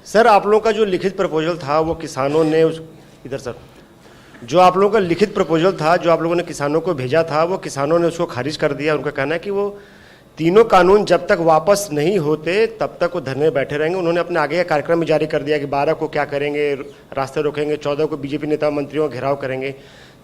Sir आप लोगों का जो लिखित प्रपोजल था वो किसानों ने इधर सर, जो आप लोगों का लिखित प्रपोजल था जो आप लोगों ने किसानों को भेजा था वो किसानों ने उसको खारिज कर दिया। उनका कहना है कि वो तीनों कानून जब तक वापस नहीं होते तब तक वो धरने बैठे रहेंगे। उन्होंने अपने आगे का कार्यक्रम भी जारी कर दिया कि 12 को क्या करेंगे, रास्ते रोकेंगे, 14 को बीजेपी नेता मंत्रियों का घेराव करेंगे।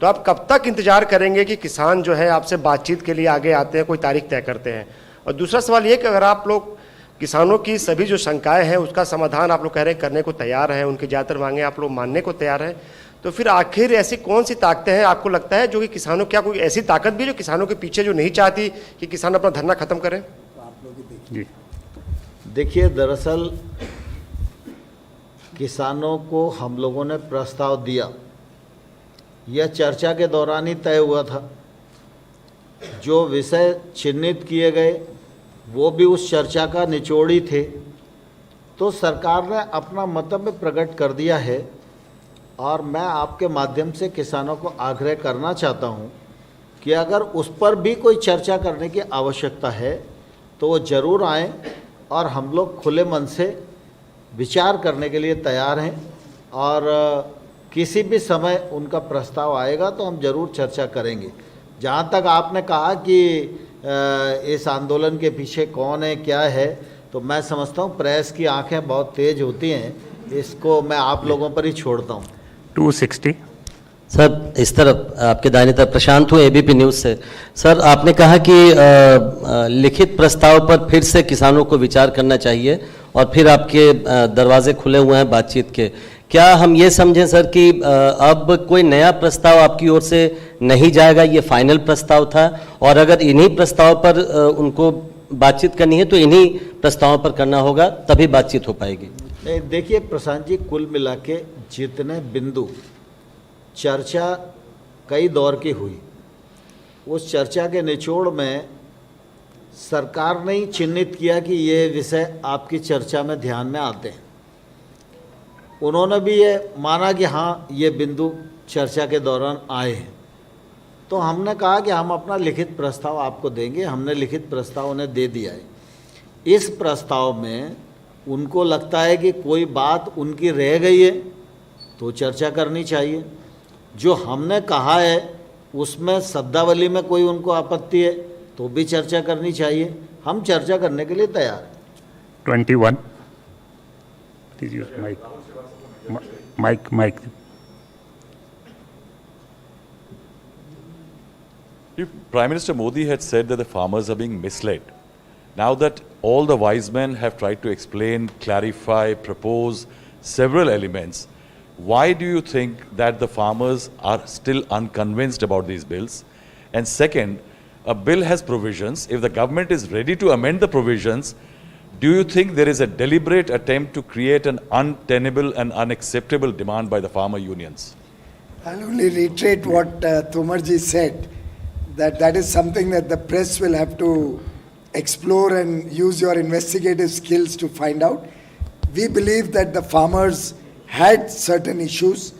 तो आप कब तक इंतजार करेंगे कि किसान जो है आपसे बातचीत के लिए आगे आते हैं, कोई तारीख तय करते हैं? और दूसरा सवाल ये कि अगर आप लोग किसानों की सभी जो शंकाएं हैं उसका समाधान आप लोग कह रहे हैं करने को तैयार हैं, उनकी ज़्यादातर मांगे आप लोग मानने को तैयार हैं, तो फिर आखिर ऐसी कौन सी ताकतें हैं आपको लगता है जो कि किसानों, क्या कोई ऐसी ताकत भी जो किसानों के पीछे जो नहीं चाहती कि किसान अपना धरना खत्म करें? देखिए, दरअसल किसानों को हम लोगों ने प्रस्ताव दिया, यह चर्चा के दौरान ही तय हुआ था। जो विषय चिन्हित किए गए वो भी उस चर्चा का निचोड़ ही थे। तो सरकार ने अपना मंतव्य प्रकट कर दिया है और मैं आपके माध्यम से किसानों को आग्रह करना चाहता हूं कि अगर उस पर भी कोई चर्चा करने की आवश्यकता है तो वो ज़रूर आएँ और हम लोग खुले मन से विचार करने के लिए तैयार हैं। और किसी भी समय उनका प्रस्ताव आएगा तो हम ज़रूर चर्चा करेंगे। जहाँ तक आपने कहा कि इस आंदोलन के पीछे कौन है क्या है, तो मैं समझता हूँ प्रेस की आंखें बहुत तेज होती हैं, इसको मैं आप लोगों पर ही छोड़ता हूँ। 260 सर, इस तरफ आपके दाहिने तरफ प्रशांत हूँ एबीपी न्यूज़ से। सर, आपने कहा कि लिखित प्रस्ताव पर फिर से किसानों को विचार करना चाहिए और फिर आपके दरवाजे खुले हुए हैं बातचीत के। क्या हम ये समझें सर कि अब कोई नया प्रस्ताव आपकी ओर से नहीं जाएगा, ये फाइनल प्रस्ताव था, और अगर इन्हीं प्रस्ताव पर उनको बातचीत करनी है तो इन्हीं प्रस्तावों पर करना होगा, तभी बातचीत हो पाएगी? नहीं, देखिए प्रशांत जी, कुल मिला के जितने बिंदु चर्चा कई दौर की हुई, उस चर्चा के निचोड़ में सरकार ने ही चिन्हित किया कि ये विषय आपकी चर्चा में ध्यान में आते हैं। उन्होंने भी ये माना कि हाँ, ये बिंदु चर्चा के दौरान आए हैं। तो हमने कहा कि हम अपना लिखित प्रस्ताव आपको देंगे। हमने लिखित प्रस्ताव उन्हें दे दिया है। इस प्रस्ताव में उनको लगता है कि कोई बात उनकी रह गई है तो चर्चा करनी चाहिए। जो हमने कहा है उसमें शब्दावली में कोई उनको आपत्ति है तो भी चर्चा करनी चाहिए। हम चर्चा करने के लिए तैयार हैं। 21 mic If Prime Minister Modi had said that the farmers are being misled, now that all the wise men have tried to explain, clarify, propose several elements, why do you think that the farmers are still unconvinced about these bills? And second, a bill has provisions. If the government is ready to amend the provisions, do you think there is a deliberate attempt to create an untenable and unacceptable demand by the farmer unions? I'll only reiterate what Tomarji said, that is something that the press will have to explore and use your investigative skills to find out. We believe that the farmers had certain issues.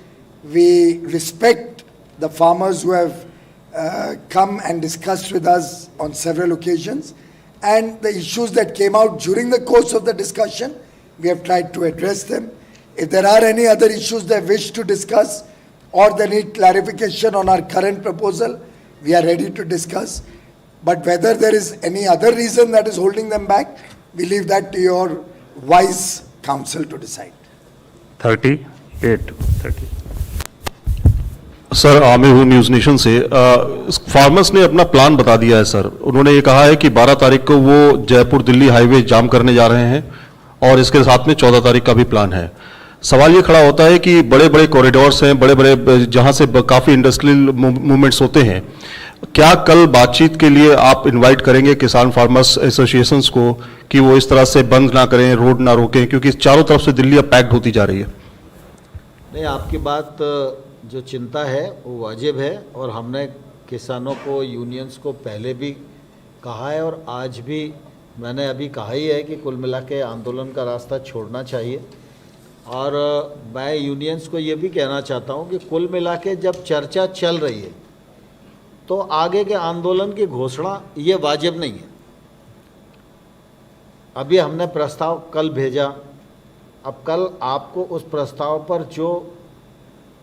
We respect the farmers who have come and discussed with us on several occasions, and the issues that came out during the course of the discussion, we have tried to address them. If there are any other issues they wish to discuss or they need clarification on our current proposal, we are ready to discuss. But whether there is any other reason that is holding them back, we leave that to your wise counsel to decide. 38 30 sir, Aamir हूँ news nation से। Farmers ने अपना plan बता दिया है sir. उन्होंने ये कहा है कि 12 तारीख को वो जयपुर दिल्ली हाईवे जाम करने जा रहे हैं और इसके साथ में 14 तारीख का भी प्लान है। सवाल ये खड़ा होता है कि बड़े बड़े कॉरिडोर्स हैं, बड़े बड़े जहाँ से काफ़ी इंडस्ट्रियल मूवमेंट्स होते हैं, क्या कल बातचीत के लिए आप इनवाइट करेंगे किसान फार्मर्स एसोसिएशंस को कि वो इस तरह से बंद ना करें, रोड ना रोकें, क्योंकि चारों तरफ से दिल्ली अब पैक्ड होती जा रही है? नहीं, आपकी बात जो चिंता है वो वाजिब है और हमने किसानों को, यूनियंस को पहले भी कहा है और आज भी मैंने अभी कहा ही है कि कुल मिला के आंदोलन का रास्ता छोड़ना चाहिए। और मैं यूनियंस को ये भी कहना चाहता हूँ कि कुल मिला के जब चर्चा चल रही है तो आगे के आंदोलन की घोषणा ये वाजिब नहीं है। अभी हमने प्रस्ताव कल भेजा, अब कल आपको उस प्रस्ताव पर जो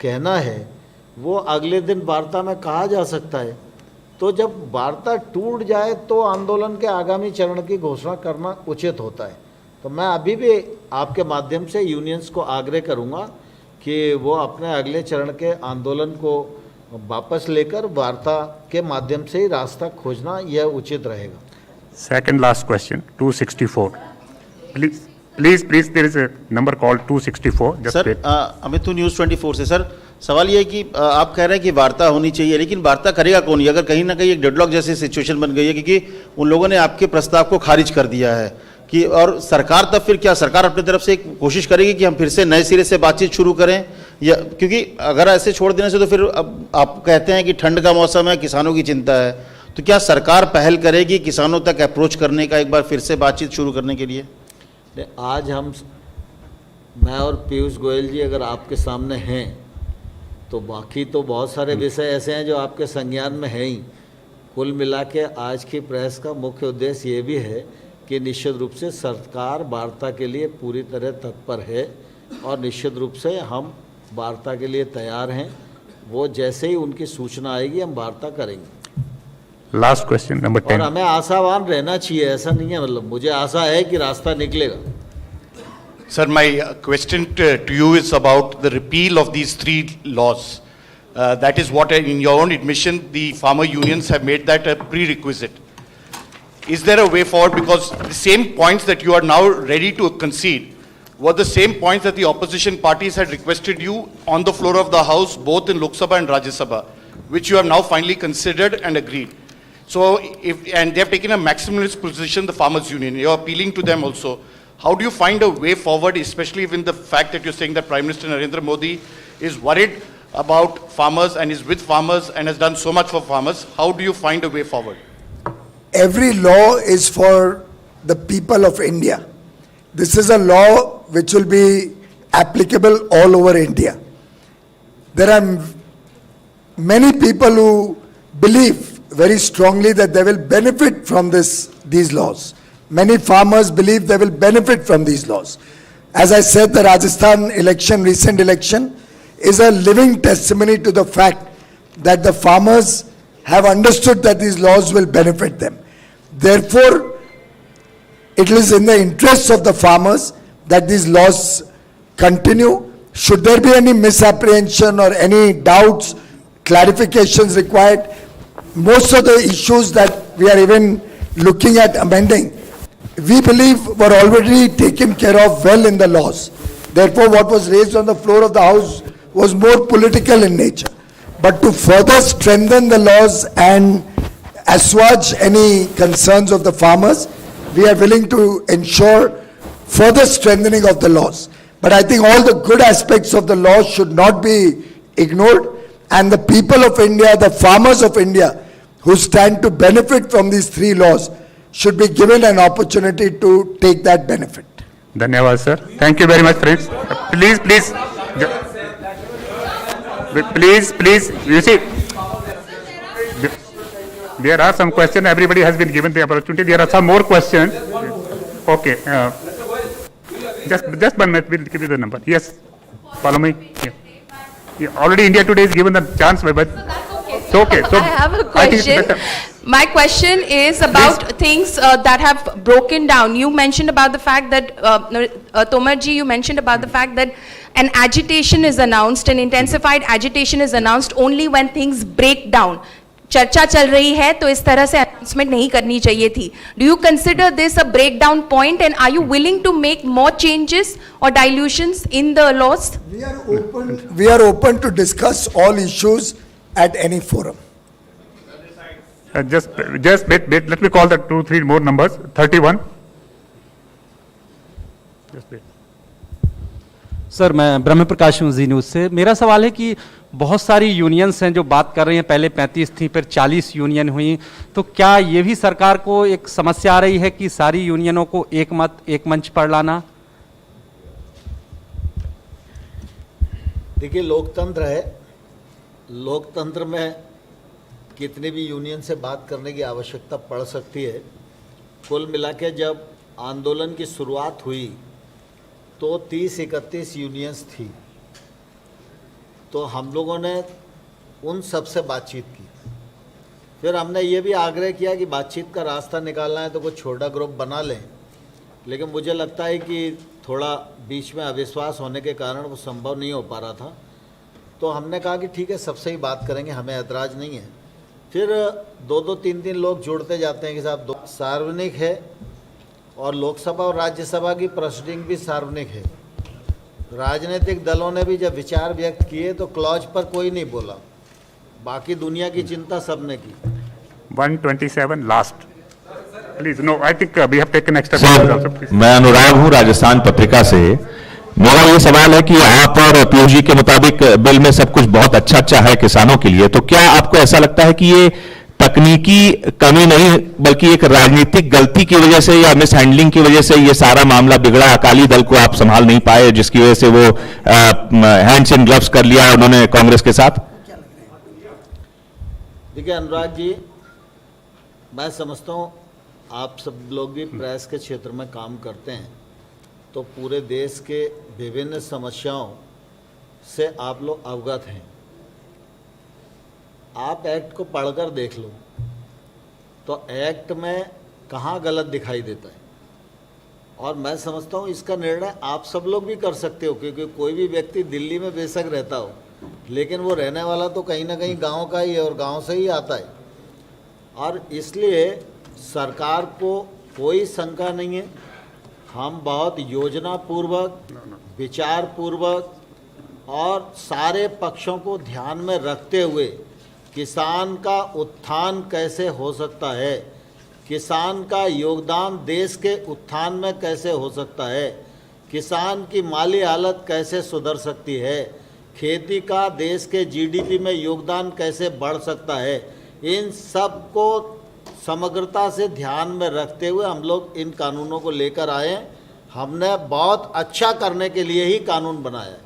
कहना है वो अगले दिन वार्ता में कहा जा सकता है। तो जब वार्ता टूट जाए तो आंदोलन के आगामी चरण की घोषणा करना उचित होता है। तो मैं अभी भी आपके माध्यम से यूनियंस को आग्रह करूंगा कि वो अपने अगले चरण के आंदोलन को वापस लेकर वार्ता के माध्यम से ही रास्ता खोजना यह उचित रहेगा। Second last question, 264. Please, there is a number called 264. Just sir wait. Amit news 24 से सर सवाल ये है कि आप कह रहे हैं कि वार्ता होनी चाहिए, लेकिन वार्ता करेगा कौन? ये अगर कहीं ना कहीं एक डेडलॉक जैसी सिचुएशन बन गई है क्योंकि उन लोगों ने आपके प्रस्ताव को खारिज कर दिया है कि, और सरकार तब फिर क्या सरकार अपनी तरफ से एक कोशिश करेगी कि हम फिर से नए सिरे से बातचीत शुरू करें, या क्योंकि अगर ऐसे छोड़ देने से तो फिर अब आप कहते हैं कि ठंड का मौसम है, किसानों की चिंता है, तो क्या सरकार पहल करेगी किसानों तक अप्रोच करने का, एक बार फिर से बातचीत शुरू करने के लिए? आज मैं और पीयूष गोयल जी अगर आपके सामने हैं तो बाकी तो बहुत सारे विषय ऐसे हैं जो आपके संज्ञान में हैं ही। कुल मिला के आज की प्रेस का मुख्य उद्देश्य ये भी है कि निश्चित रूप से सरकार वार्ता के लिए पूरी तरह तत्पर है और निश्चित रूप से हम वार्ता के लिए तैयार हैं। वो जैसे ही उनकी सूचना आएगी हम वार्ता करेंगे। Last question, number और 10. हमें आशावान रहना चाहिए, ऐसा नहीं है, मतलब मुझे आशा है कि रास्ता निकलेगा। Sir, my question to you is about the repeal of these three laws. That is what, in your own admission, the farmer unions have made that a prerequisite. Is there a way forward? Because the same points that you are now ready to concede were the same points that the opposition parties had requested you on the floor of the House, both in Lok Sabha and Rajya Sabha, which you have now finally considered and agreed. So, and they have taken a maximalist position, the farmers union. You are appealing to them also. How do you find a way forward, especially in the fact that you're saying that Prime Minister Narendra Modi is worried about farmers and is with farmers and has done so much for farmers? How do you find a way forward? Every law is for the people of India. This is a law which will be applicable all over India. There are many people who believe very strongly that they will benefit from these laws. Many farmers believe they will benefit from these laws. As I said, the Rajasthan election, recent election, is a living testimony to the fact that the farmers have understood that these laws will benefit them. Therefore, it is in the interests of the farmers that these laws continue. Should there be any misapprehension or any doubts, clarifications required, most of the issues that we are even looking at amending, we believe were already taken care of well in the laws. Therefore, what was raised on the floor of the House was more political in nature. But to further strengthen the laws and assuage any concerns of the farmers, we are willing to ensure further strengthening of the laws. But I think all the good aspects of the law should not be ignored, and the people of India, the farmers of India, who stand to benefit from these three laws, should be given an opportunity to take that benefit. Dhanyawad, sir. Thank you very much, friends. Please. Please, you see, there are some questions. Everybody has been given the opportunity. There are some more questions. Okay. Just 1 minute. We'll give you the number. Yes. Follow me. Yeah. Already India Today is given the chance, but it's okay. So I have a I think it's question. better. My question is about things that have broken down. You mentioned about the fact that, Tomarji, you mentioned about the fact that an agitation is announced, an intensified agitation is announced only when things break down. चर्चा चल रही है तो इस तरह से announcement नहीं करनी चाहिए थी. Do you consider this a breakdown point, and are you willing to make more changes or dilutions in the laws? We are open to discuss all issues at any forum. Just wait. Let me call the 2-3 more numbers. 31. Just wait. Sir, मैं ब्रह्म प्रकाश हूँ जी news से. मेरा सवाल है कि बहुत सारी unions हैं जो बात कर रही हैं, पहले 35 थी, फिर 40 यूनियन हुई, तो क्या ये भी सरकार को एक समस्या आ रही है कि सारी यूनियनों को एक मत, एक मंच पर लाना? देखिए, लोकतंत्र है. लोकतंत्र में कितनी भी यूनियन से बात करने की आवश्यकता पड़ सकती है. कुल मिला के जब आंदोलन की शुरुआत हुई तो 30-31 यूनियंस थी, तो हम लोगों ने उन सब से बातचीत की। फिर हमने ये भी आग्रह किया कि बातचीत का रास्ता निकालना है तो कुछ छोटा ग्रुप बना लें, लेकिन मुझे लगता है कि थोड़ा बीच में अविश्वास होने के कारण वो संभव नहीं हो पा रहा था। तो हमने कहा कि ठीक है, सबसे ही बात करेंगे, हमें ऐतराज़ नहीं है। फिर 2-2, 3-3 लोग जुड़ते जाते हैं कि साहब सार्वजनिक है, और लोकसभा और राज्यसभा की प्रोसीडिंग भी सार्वजनिक है। राजनीतिक दलों ने भी जब विचार व्यक्त किए तो क्लॉज पर कोई नहीं बोला, बाकी दुनिया की चिंता सबने की। 127 last please. No I think we have taken extra. Sir, मैं अनुराग हूं राजस्थान पत्रिका से। मेरा ये सवाल है कि आप और पीयूष जी के मुताबिक बिल में सब कुछ बहुत अच्छा है किसानों के लिए, तो क्या आपको ऐसा लगता है कि ये तकनीकी कमी नहीं बल्कि एक राजनीतिक गलती की वजह से या मिस हैंडलिंग की वजह से ये सारा मामला बिगड़ा, अकाली दल को आप संभाल नहीं पाए, जिसकी वजह से वो हैंड्स इन ग्लव्स कर लिया उन्होंने कांग्रेस के साथ? देखिए अनुराग जी, मैं समझता हूँ आप सब लोग भी प्रेस के क्षेत्र में काम करते हैं, तो पूरे देश के विभिन्न समस्याओं से आप लोग अवगत हैं। आप एक्ट को पढ़कर देख लो तो एक्ट में कहाँ गलत दिखाई देता है, और मैं समझता हूँ इसका निर्णय आप सब लोग भी कर सकते हो, क्योंकि कोई भी व्यक्ति दिल्ली में बेशक रहता हो, लेकिन वो रहने वाला तो कहीं ना कहीं गांव का ही है और गांव से ही आता है। और इसलिए सरकार को कोई शंका नहीं है, हम बहुत योजनापूर्वक, विचारपूर्वक और सारे पक्षों को ध्यान में रखते हुए किसान का उत्थान कैसे हो सकता है, किसान का योगदान देश के उत्थान में कैसे हो सकता है, किसान की माली हालत कैसे सुधर सकती है, खेती का देश के जीडीपी में योगदान कैसे बढ़ सकता है, इन सब को समग्रता से ध्यान में रखते हुए हम लोग इन कानूनों को लेकर आए। हमने बहुत अच्छा करने के लिए ही कानून बनाया है।